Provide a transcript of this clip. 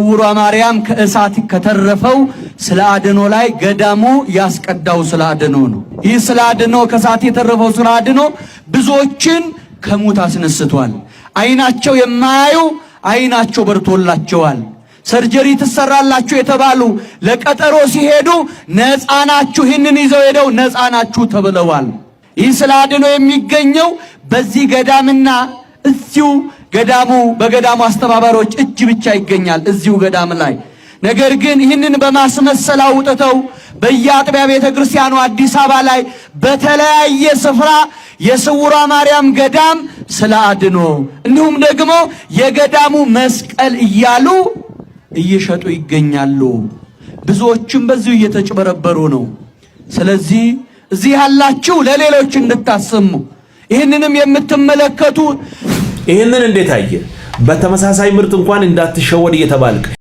ውሯ ማርያም ከእሳት ከተረፈው ስለ አድኖ ላይ ገዳሙ ያስቀዳው ስለ አድኖ ነው። ይህ ስለ አድኖ ከእሳት የተረፈው ስለ አድኖ ብዙዎችን ከሞት አስነስቷል። አይናቸው የማያዩ አይናቸው በርቶላቸዋል። ሰርጀሪ ትሰራላችሁ የተባሉ ለቀጠሮ ሲሄዱ ነፃ ናችሁ፣ ይህንን ይዘው ሄደው ነፃ ናችሁ ተብለዋል። ይህ ስለ አድኖ የሚገኘው በዚህ ገዳምና እዚሁ ገዳሙ በገዳሙ አስተባባሪዎች እጅ ብቻ ይገኛል እዚሁ ገዳም ላይ። ነገር ግን ይህንን በማስመሰል አውጥተው በየአጥቢያ ቤተክርስቲያኑ አዲስ አበባ ላይ በተለያየ ስፍራ የስውሯ ማርያም ገዳም ስለ አድኖ እንዲሁም ደግሞ የገዳሙ መስቀል እያሉ እየሸጡ ይገኛሉ። ብዙዎችም በዚሁ እየተጭበረበሩ ነው። ስለዚህ እዚህ ያላችሁ ለሌሎች እንድታሰሙ ይህንንም የምትመለከቱ ይህንን እንዴት አየ? በተመሳሳይ ምርት እንኳን እንዳትሸወድ እየተባልክ